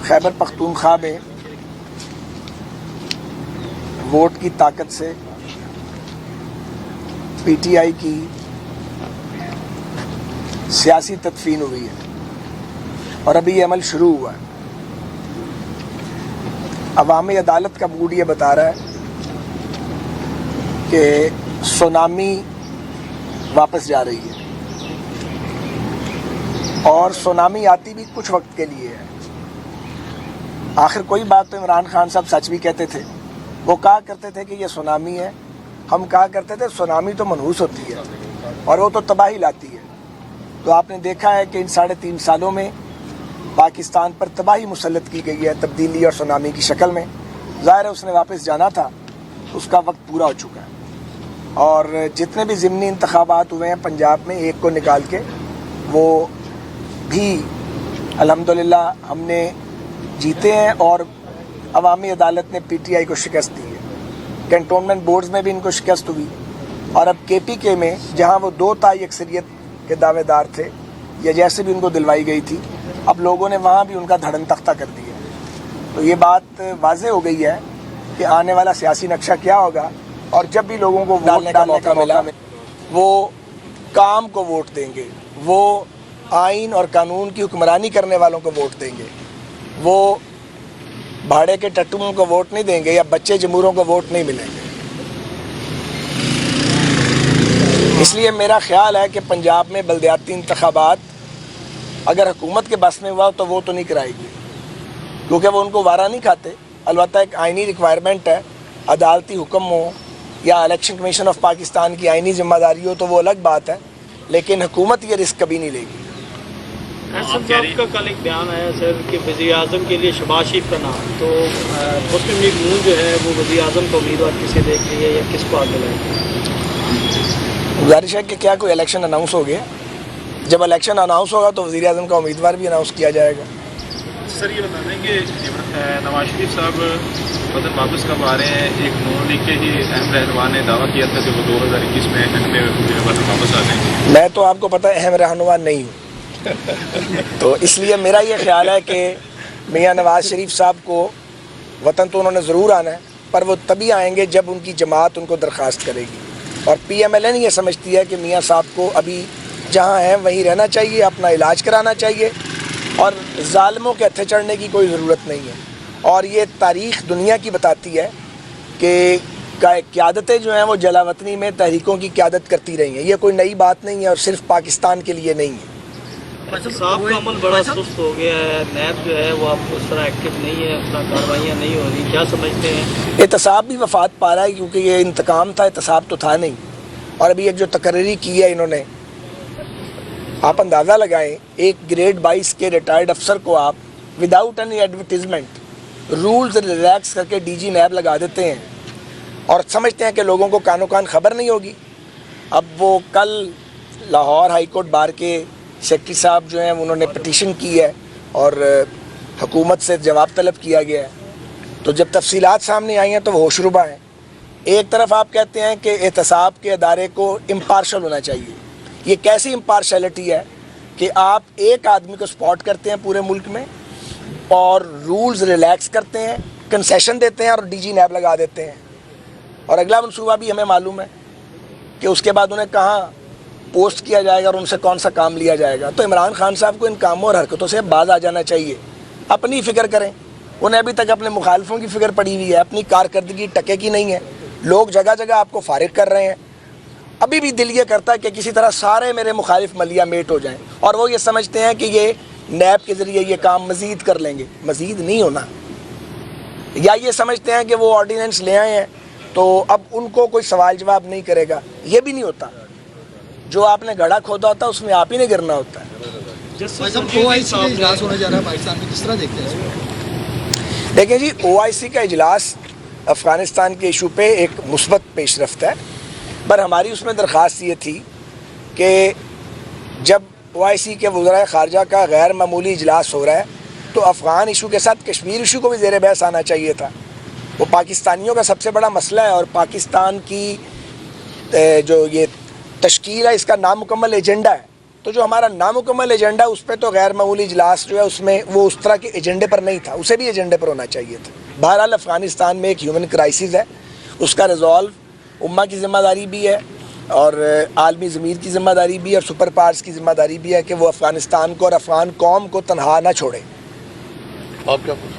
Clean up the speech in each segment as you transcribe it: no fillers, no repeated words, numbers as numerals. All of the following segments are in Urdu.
خیبر پختونخوا میں ووٹ کی طاقت سے پی ٹی آئی کی سیاسی تدفین ہوئی ہے اور ابھی یہ عمل شروع ہوا ہے۔ عوامی عدالت کا موڈ یہ بتا رہا ہے کہ سونامی واپس جا رہی ہے، اور سونامی آتی بھی کچھ وقت کے لیے ہے۔ آخر کوئی بات تو عمران خان صاحب سچ بھی کہتے تھے، وہ کہا کرتے تھے کہ یہ سونامی ہے، ہم کہا کرتے تھے سونامی تو منحوس ہوتی ہے اور وہ تو تباہی لاتی ہے۔ تو آپ نے دیکھا ہے کہ ان 3.5 سالوں میں پاکستان پر تباہی مسلط کی گئی ہے تبدیلی اور سونامی کی شکل میں۔ ظاہر ہے اس نے واپس جانا تھا، اس کا وقت پورا ہو چکا ہے، اور جتنے بھی ضمنی انتخابات ہوئے ہیں پنجاب میں ایک کو نکال کے، وہ بھی الحمدللہ ہم نے جیتے ہیں، اور عوامی عدالت نے پی ٹی آئی کو شکست دی ہے۔ کنٹونمنٹ بورڈز میں بھی ان کو شکست ہوئی، اور اب کے پی کے میں جہاں وہ 2 تائی اکثریت کے دعوے دار تھے یا جیسے بھی ان کو دلوائی گئی تھی، اب لوگوں نے وہاں بھی ان کا دھڑن تختہ کر دیا۔ تو یہ بات واضح ہو گئی ہے کہ آنے والا سیاسی نقشہ کیا ہوگا، اور جب بھی لوگوں کو ووٹ ڈالنے کا موقع ملا وہ کام کو ووٹ دیں گے، وہ آئین اور قانون کی حکمرانی کرنے والوں کو ووٹ دیں گے، وہ بھاڑے کے ٹٹوؤں کو ووٹ نہیں دیں گے یا بچے جمہوروں کو ووٹ نہیں ملیں گے۔ اس لیے میرا خیال ہے کہ پنجاب میں بلدیاتی انتخابات اگر حکومت کے بس میں ہوا تو وہ تو نہیں کرائے گی، کیونکہ وہ ان کو وارہ نہیں کھاتے۔ البتہ ایک آئینی ریکوائرمنٹ ہے، عدالتی حکم ہو یا الیکشن کمیشن آف پاکستان کی آئینی ذمہ داری ہو تو وہ الگ بات ہے، لیکن حکومت یہ رسک کبھی نہیں لے گی۔ احسن صاحب کا کل ایک بیان آیا سر کہ وزیر اعظم کے لیے شہباز شریف کا نام، تو مسلم لیگ نون جو ہے وہ وزیر اعظم کو امیدوار کسے دیکھ رہی ہے یا کس کو آگے لائے؟ گزارش ہے کہ کیا کوئی الیکشن اناؤنس ہو گیا؟ جب الیکشن اناؤنس ہوگا تو وزیر اعظم کا امیدوار بھی اناؤنس کیا جائے گا۔ سر یہ بتا دیں کہ نواز شریف صاحب وطن واپس کب آ رہے ہیں؟ ایک نون لیگ کے ہی اہم رہنما نے دعویٰ کیا تھا کہ وہ 2021 میں وطن واپس آ جائیں گے۔ میں تو آپ کو پتہ ہے اہم رہنما نہیں ہوں تو اس لیے میرا یہ خیال ہے کہ میاں نواز شریف صاحب کو وطن تو انہوں نے ضرور آنا ہے، پر وہ تبھی آئیں گے جب ان کی جماعت ان کو درخواست کرے گی، اور پی ایم ایل این یہ سمجھتی ہے کہ میاں صاحب کو ابھی جہاں ہیں وہیں رہنا چاہیے، اپنا علاج کرانا چاہیے، اور ظالموں کے ہتھے چڑھنے کی کوئی ضرورت نہیں ہے۔ اور یہ تاریخ دنیا کی بتاتی ہے کہ قیادتیں جو ہیں وہ جلا وطنی میں تحریکوں کی قیادت کرتی رہی ہیں، یہ کوئی نئی بات نہیں ہے اور صرف پاکستان کے لیے نہیں ہے۔ صاحب کا عمل بڑا سست ہو گیا ہے، نیب جو ہے وہ اب اس طرح ایکٹیو نہیں ہے، اس طرح کارروائیاں نہیں ہو رہی، کیا سمجھتے ہیں؟ احتساب بھی وفات پا رہا ہے، کیونکہ یہ انتقام تھا، احتساب تو تھا نہیں۔ اور ابھی ایک جو تقرری کی ہے انہوں نے، آپ اندازہ لگائیں ایک گریڈ 22 کے ریٹائرڈ افسر کو آپ without any advertisement rules relax کر کے ڈی جی نیب لگا دیتے ہیں، اور سمجھتے ہیں کہ لوگوں کو کانوں کان خبر نہیں ہوگی۔ اب وہ کل لاہور ہائی کورٹ بار کے سیکرٹری صاحب جو ہیں انہوں نے پٹیشن کی ہے اور حکومت سے جواب طلب کیا گیا ہے، تو جب تفصیلات سامنے آئی ہیں تو وہ ہوش ربا ہیں۔ ایک طرف آپ کہتے ہیں کہ احتساب کے ادارے کو امپارشل ہونا چاہیے، یہ کیسی امپارشلٹی ہے کہ آپ ایک آدمی کو سپورٹ کرتے ہیں پورے ملک میں اور رولز ریلیکس کرتے ہیں، کنسیشن دیتے ہیں اور ڈی جی نیب لگا دیتے ہیں، اور اگلا منصوبہ بھی ہمیں معلوم ہے کہ اس کے بعد انہیں کہاں پوسٹ کیا جائے گا اور ان سے کون سا کام لیا جائے گا۔ تو عمران خان صاحب کو ان کاموں اور حرکتوں سے باز آ جانا چاہیے، اپنی فکر کریں۔ انہیں ابھی تک اپنے مخالفوں کی فکر پڑی ہوئی ہے، اپنی کارکردگی ٹکے کی نہیں ہے، لوگ جگہ جگہ آپ کو فارغ کر رہے ہیں۔ ابھی بھی دل یہ کرتا ہے کہ کسی طرح سارے میرے مخالف ملیا میٹ ہو جائیں، اور وہ یہ سمجھتے ہیں کہ یہ نیب کے ذریعے یہ کام مزید کر لیں گے۔ مزید نہیں ہونا، یا یہ سمجھتے ہیں کہ وہ آرڈیننس لے آئے ہیں تو اب ان کو کوئی سوال جواب نہیں کرے گا، یہ بھی نہیں ہوتا۔ جو آپ نے گڑھا کھودا ہوتا ہے اس میں آپ ہی نے گرنا ہوتا ہے۔ اجلاس ہونے جا رہا ہے پاکستان میں، کس طرح دیکھتے ہیں؟ دیکھیں جی، او آئی سی کا اجلاس افغانستان کے ایشو پہ ایک مثبت پیش رفت ہے، پر ہماری اس میں درخواست یہ تھی کہ جب او آئی سی کے وزرائے خارجہ کا غیر معمولی اجلاس ہو رہا ہے تو افغان ایشو کے ساتھ کشمیر ایشو کو بھی زیر بحث آنا چاہیے تھا۔ وہ پاکستانیوں کا سب سے بڑا مسئلہ ہے، اور پاکستان کی جو یہ تشکیل ہے اس کا نامکمل ایجنڈا ہے تو جو ہمارا نامکمل ایجنڈا اس پہ تو غیر معمولی اجلاس جو ہے اس میں وہ اس طرح کے ایجنڈے پر نہیں تھا، اسے بھی ایجنڈے پر ہونا چاہیے تھا۔ بہرحال افغانستان میں ایک ہیومن کرائسس ہے، اس کا ریزالو امہ کی ذمہ داری بھی ہے اور عالمی ضمیر کی ذمہ داری بھی ہے اور سپر پاورز کی ذمہ داری بھی ہے کہ وہ افغانستان کو اور افغان قوم کو تنہا نہ چھوڑے۔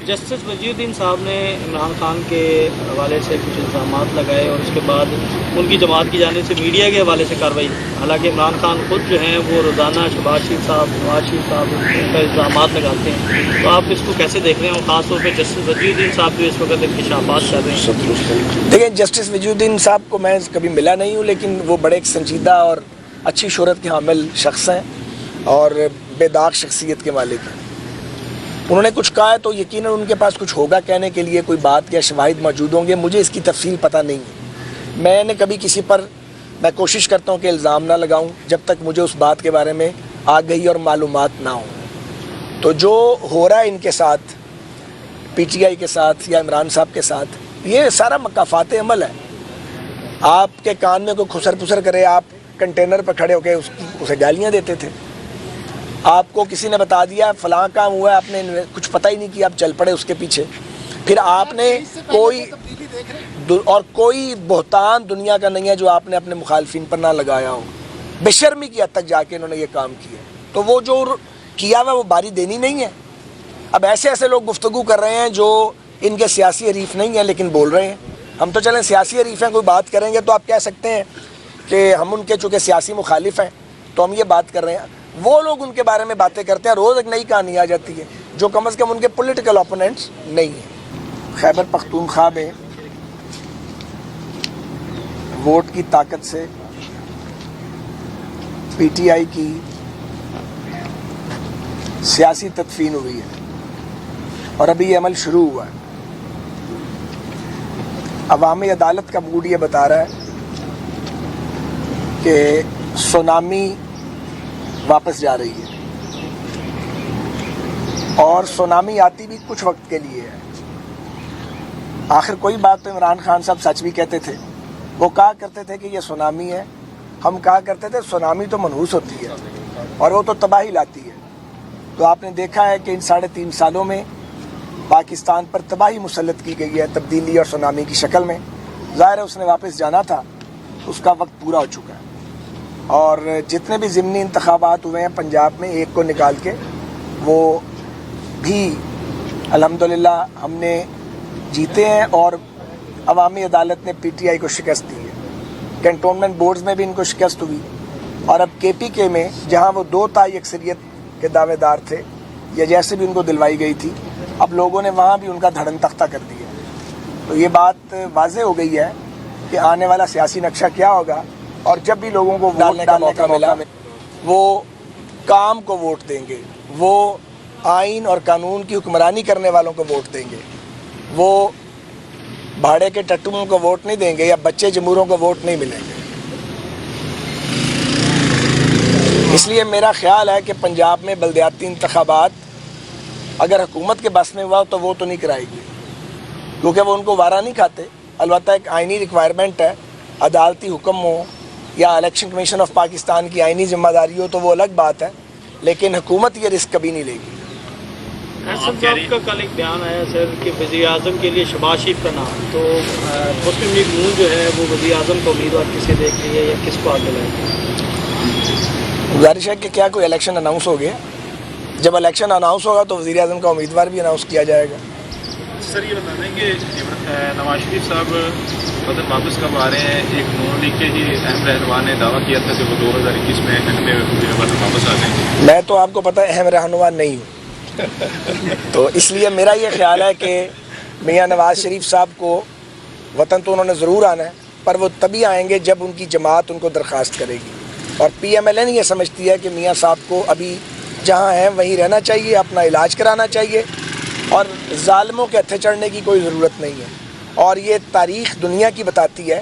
جسٹس وزیر الدین صاحب نے عمران خان کے حوالے سے کچھ الزامات لگائے اور اس کے بعد ان کی جماعت کی جانب سے میڈیا کے حوالے سے کارروائی، حالانکہ عمران خان خود جو ہیں وہ روزانہ شہباز شریف صاحب، نواز شریف صاحب ان پر الزامات لگاتے ہیں، تو آپ اس کو کیسے دیکھ رہے ہیں، اور خاص طور پہ جسٹس وزیر الدین صاحب جو اس وقت انکشافات کر رہے ہیں؟ دیکھیں، جسٹس وزیر الدین صاحب کو میں کبھی ملا نہیں ہوں، لیکن وہ بڑے ایک سنجیدہ اور اچھی شہرت کے حامل شخص ہیں اور بے داغ شخصیت کے مالک ہیں۔ انہوں نے کچھ کہا ہے تو یقیناً ان کے پاس کچھ ہوگا کہنے کے لیے، کوئی بات یا شواہد موجود ہوں گے، مجھے اس کی تفصیل پتہ نہیں ہے۔ میں نے کبھی کسی پر، میں کوشش کرتا ہوں کہ الزام نہ لگاؤں جب تک مجھے اس بات کے بارے میں آگہی اور معلومات نہ ہوں۔ تو جو ہو رہا ہے ان کے ساتھ، پی ٹی آئی کے ساتھ یا عمران صاحب کے ساتھ، یہ سارا مکافات عمل ہے۔ آپ کے کان میں کوئی خسر پسر کرے، آپ کنٹینر پر کھڑے ہو کے اسے گالیاں دیتے تھے۔ آپ کو کسی نے بتا دیا فلاں کام ہوا ہے، آپ نے کچھ پتہ ہی نہیں کیا، آپ چل پڑے اس کے پیچھے۔ پھر آپ نے کوئی بہتان دنیا کا نہیں ہے جو آپ نے اپنے مخالفین پر نہ لگایا ہو۔ بے شرمی کی حد تک جا کے انہوں نے یہ کام کیا، تو وہ جو کیا ہوا وہ باری دینی نہیں ہے۔ اب ایسے ایسے لوگ گفتگو کر رہے ہیں جو ان کے سیاسی حریف نہیں ہیں لیکن بول رہے ہیں۔ ہم تو چلیں سیاسی حریف ہیں، کوئی بات کریں گے تو آپ کہہ سکتے ہیں کہ ہم ان کے چونکہ سیاسی مخالف ہیں تو ہم یہ بات کر رہے ہیں۔ وہ لوگ ان کے بارے میں باتیں کرتے ہیں، روز ایک نئی کہانی آ جاتی ہے جو کم از کم ان کے پولیٹیکل اوپوننٹس نہیں ہیں۔ خیبر پختونخوا میں ووٹ کی طاقت سے پی ٹی آئی کی سیاسی تدفین ہوئی ہے اور ابھی یہ عمل شروع ہوا ہے۔ عوامی عدالت کا موڈ یہ بتا رہا ہے کہ سونامی واپس جا رہی ہے اور سونامی آتی بھی کچھ وقت کے لیے ہے۔ آخر کوئی بات تو عمران خان صاحب سچ بھی کہتے تھے، وہ کہا کرتے تھے کہ یہ سونامی ہے، ہم کہا کرتے تھے سونامی تو منحوس ہوتی ہے اور وہ تو تباہی لاتی ہے۔ تو آپ نے دیکھا ہے کہ ان 3.5 سالوں میں پاکستان پر تباہی مسلط کی گئی ہے تبدیلی اور سونامی کی شکل میں۔ ظاہر ہے اس نے واپس جانا تھا، اس کا وقت پورا ہو چکا ہے، اور جتنے بھی ضمنی انتخابات ہوئے ہیں پنجاب میں ایک کو نکال کے، وہ بھی الحمدللہ ہم نے جیتے ہیں اور عوامی عدالت نے پی ٹی آئی کو شکست دی ہے۔ کنٹونمنٹ بورڈز میں بھی ان کو شکست ہوئی، اور اب کے پی کے میں جہاں وہ 2 تائی اکثریت کے دعوے دار تھے یا جیسے بھی ان کو دلوائی گئی تھی، اب لوگوں نے وہاں بھی ان کا دھڑن تختہ کر دیا۔ تو یہ بات واضح ہو گئی ہے کہ آنے والا سیاسی نقشہ کیا ہوگا، اور جب بھی لوگوں کو ووٹ ڈالنے کا موقع ملا وہ کام کو ووٹ دیں گے، وہ آئین اور قانون کی حکمرانی کرنے والوں کو ووٹ دیں گے، وہ بھاڑے کے ٹٹوؤں کو ووٹ نہیں دیں گے یا بچے جمہوروں کو ووٹ نہیں ملیں گے۔ اس لیے میرا خیال ہے کہ پنجاب میں بلدیاتی انتخابات اگر حکومت کے بس میں ہوا تو وہ تو نہیں کرائے گی، کیونکہ وہ ان کو وارہ نہیں کھاتے۔ البتہ ایک آئینی ریکوائرمنٹ ہے، عدالتی حکم ہو یا الیکشن کمیشن آف پاکستان کی آئینی ذمہ داری ہو تو وہ الگ بات ہے، لیکن حکومت یہ رسک کبھی نہیں لے گی۔ احسن صاحب کا کل ایک بیان آیا سر کہ وزیر اعظم کے لیے شہباز شریف کا نام، تو مسلم لیگ نون جو ہے وہ وزیر اعظم کا امیدوار کسے دیکھ رہی ہے یا کس کو آگے لائے گی؟ گزارش ہے کہ کیا کوئی الیکشن اناؤنس ہو گیا؟ جب الیکشن اناؤنس ہوگا تو وزیر اعظم کا امیدوار بھی اناؤنس کیا جائے گا۔ سر یہ بتا دیں کہ نواز شریف صاحب وطن واپس کب آ رہے ہیں؟ ایک نون لیگ کے ہی اہم رہنما نے دعویٰ کیا تھا کہ وہ 2021 میں وطن واپس آ جائیں گے۔ میں تو آپ کو پتہ ہے اہم رہنما نہیں ہوں، تو اس لیے میرا یہ خیال ہے کہ میاں نواز شریف صاحب کو وطن تو انہوں نے ضرور آنا ہے، پر وہ تبھی آئیں گے جب ان کی جماعت ان کو درخواست کرے گی، اور پی ایم ایل این یہ سمجھتی ہے کہ میاں صاحب کو ابھی جہاں ہیں وہیں رہنا چاہیے، اپنا علاج کرانا چاہیے، اور ظالموں کے ہتھے چڑھنے کی کوئی ضرورت نہیں ہے۔ اور یہ تاریخ دنیا کی بتاتی ہے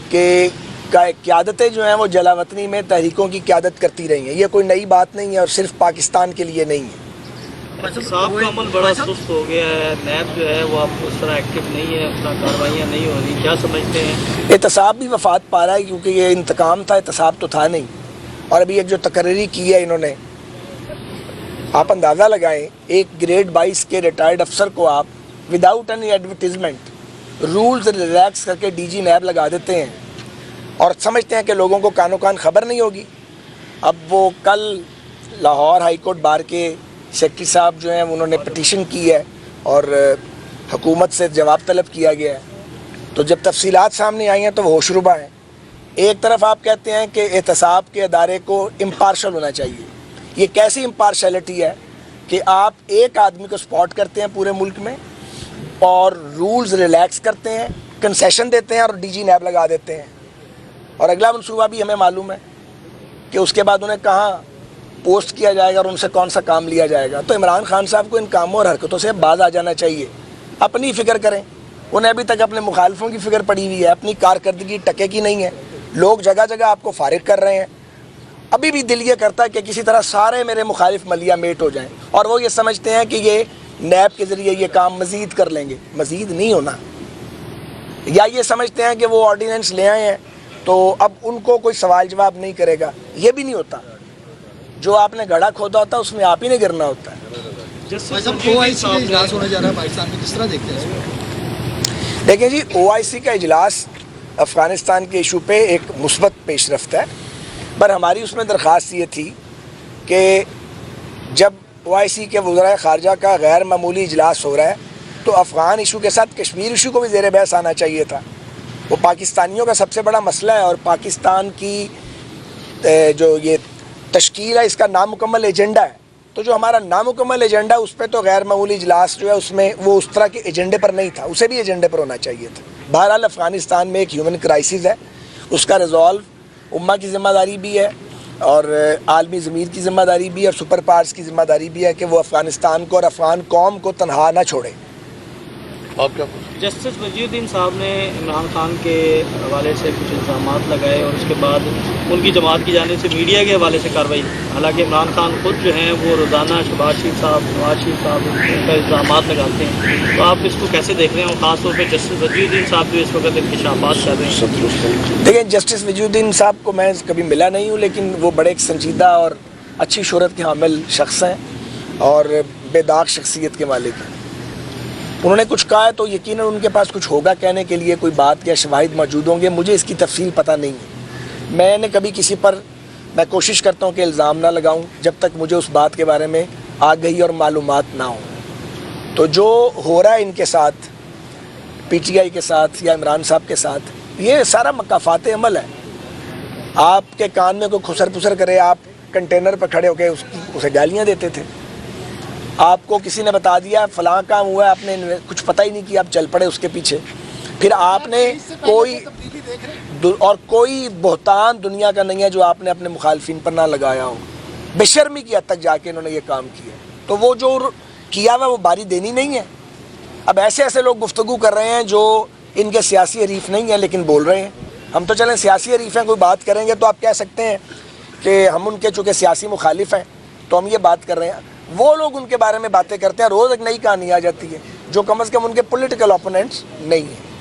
کہ قیادتیں جو ہیں وہ جلا وطنی میں تحریکوں کی قیادت کرتی رہی ہیں، یہ کوئی نئی بات نہیں ہے اور صرف پاکستان کے لیے نہیں ہے۔ صاحب کا عمل بڑا سست ہو گیا ہے، نیب جو ہے وہ اب اس طرح ایکٹیو نہیں ہے، اس طرح کاروائیاں نہیں ہو رہی، کیا سمجھتے ہیں؟ احتساب بھی وفات پا رہا ہے، کیونکہ یہ انتقام تھا، احتساب تو تھا نہیں۔ اور ابھی ایک جو تقرری کی ہے انہوں نے، آپ اندازہ لگائیں ایک گریڈ 22 کے ریٹائرڈ افسر کو آپ without any advertisement rules relax کر کے ڈی جی نیب لگا دیتے ہیں اور سمجھتے ہیں کہ لوگوں کو کانوں کان خبر نہیں ہوگی۔ اب وہ کل لاہور ہائی کورٹ بار کے سیکرٹری صاحب جو ہیں انہوں نے پٹیشن کی ہے اور حکومت سے جواب طلب کیا گیا ہے، تو جب تفصیلات سامنے آئی ہیں تو وہ ہوش ربا ہیں۔ ایک طرف آپ کہتے ہیں کہ احتساب کے ادارے کو امپارشل ہونا چاہیے، یہ کیسی امپارشلٹی ہے کہ آپ ایک آدمی کو سپورٹ کرتے ہیں پورے ملک میں اور رولز ریلیکس کرتے ہیں، کنسیشن دیتے ہیں اور ڈی جی نیب لگا دیتے ہیں، اور اگلا منصوبہ بھی ہمیں معلوم ہے کہ اس کے بعد انہیں کہاں پوسٹ کیا جائے گا اور ان سے کون سا کام لیا جائے گا۔ تو عمران خان صاحب کو ان کاموں اور حرکتوں سے باز آ جانا چاہیے، اپنی فکر کریں۔ انہیں ابھی تک اپنے مخالفوں کی فکر پڑی ہوئی ہے، اپنی کارکردگی ٹکے کی نہیں ہے۔ لوگ جگہ جگہ آپ کو فارغ کر رہے ہیں، ابھی بھی دل یہ کرتا ہے کہ کسی طرح سارے میرے مخالف ملیا میٹ ہو جائیں، اور وہ یہ سمجھتے ہیں کہ یہ نیب کے ذریعے یہ کام مزید کر لیں گے۔ مزید نہیں ہونا، یا یہ سمجھتے ہیں کہ وہ آرڈیننس لے آئے ہیں تو اب ان کو کوئی سوال جواب نہیں کرے گا، یہ بھی نہیں ہوتا۔ جو آپ نے گڑھا کھودا ہوتا ہے اس میں آپ ہی نے گرنا ہوتا ہے۔ بھائی صاحب OIC کا اجلاس ہونے جا رہا ہے پاکستان میں، کس طرح دیکھتے ہیں اس کو؟ دیکھیں جی، OIC کا اجلاس افغانستان کے ایشو پہ ایک مثبت پیش رفت ہے، پر ہماری اس میں درخواست یہ تھی کہ جب OIC کے وزرائے خارجہ کا غیر معمولی اجلاس ہو رہا ہے تو افغان ایشو کے ساتھ کشمیر ایشو کو بھی زیر بحث آنا چاہیے تھا۔ وہ پاکستانیوں کا سب سے بڑا مسئلہ ہے، اور پاکستان کی جو یہ تشکیل ہے اس کا نامکمل ایجنڈا ہے، تو جو ہمارا نامکمل ایجنڈا اس پہ تو غیر معمولی اجلاس جو ہے اس میں وہ اس طرح کے ایجنڈے پر نہیں تھا، اسے بھی ایجنڈے پر ہونا چاہیے تھا۔ بہرحال افغانستان میں ایک ہیومن کرائسس ہے، اس کا ریزالو امہ کی ذمہ داری بھی ہے اور عالمی ضمیر کی ذمہ داری بھی ہے اور سپر پاورز کی ذمہ داری بھی ہے کہ وہ افغانستان کو اور افغان قوم کو تنہا نہ چھوڑے۔ جسٹس وزیر الدین صاحب نے عمران خان کے حوالے سے کچھ الزامات لگائے اور اس کے بعد ان کی جماعت کی جانب سے میڈیا کے حوالے سے کارروائی، حالانکہ عمران خان خود جو ہیں وہ روزانہ شہباز شریف صاحب، نواز شریف صاحب ان پر الزامات لگاتے ہیں، تو آپ اس کو کیسے دیکھ رہے ہیں، اور خاص طور پہ جسٹس وزیر الدین صاحب جو اس وقت انکشافات کر رہے ہیں؟ دیکھیں، جسٹس وزیر الدین صاحب کو میں کبھی ملا نہیں ہوں، لیکن وہ بڑے ایک سنجیدہ اور اچھی شہرت کے حامل شخص ہیں اور بے داغ شخصیت کے مالک ہیں۔ انہوں نے کچھ کہا ہے تو یقیناً ان کے پاس کچھ ہوگا کہنے کے لیے، کوئی بات یا شواہد موجود ہوں گے، مجھے اس کی تفصیل پتہ نہیں ہے۔ میں نے کبھی کسی پر، میں کوشش کرتا ہوں کہ الزام نہ لگاؤں جب تک مجھے اس بات کے بارے میں آگہی اور معلومات نہ ہوں۔ تو جو ہو رہا ہے ان کے ساتھ، پی ٹی آئی کے ساتھ یا عمران صاحب کے ساتھ، یہ سارا مکافات عمل ہے۔ آپ کے کان میں کوئی خسر پسر کرے، آپ کنٹینر پہ کھڑے ہو کے اسے گالیاں دیتے تھے۔ آپ کو کسی نے بتا دیا فلاں کام ہوا ہے، آپ نے کچھ پتہ ہی نہیں کیا، آپ چل پڑے اس کے پیچھے۔ پھر آپ نے کوئی بہتان دنیا کا نہیں ہے جو آپ نے اپنے مخالفین پر نہ لگایا ہو۔ بے شرمی کی حد تک جا کے انہوں نے یہ کام کیا، تو وہ جو کیا ہوا وہ باری دینی نہیں ہے۔ اب ایسے ایسے لوگ گفتگو کر رہے ہیں جو ان کے سیاسی حریف نہیں ہیں لیکن بول رہے ہیں۔ ہم تو چلیں سیاسی حریف ہیں، کوئی بات کریں گے تو آپ کہہ سکتے ہیں کہ ہم ان کے چونکہ سیاسی مخالف ہیں تو ہم یہ بات کر رہے ہیں۔ وہ لوگ ان کے بارے میں باتیں کرتے ہیں، روز ایک نئی کہانی آ جاتی ہے جو کم از کم ان کے پولیٹیکل اپوننٹس نہیں ہیں۔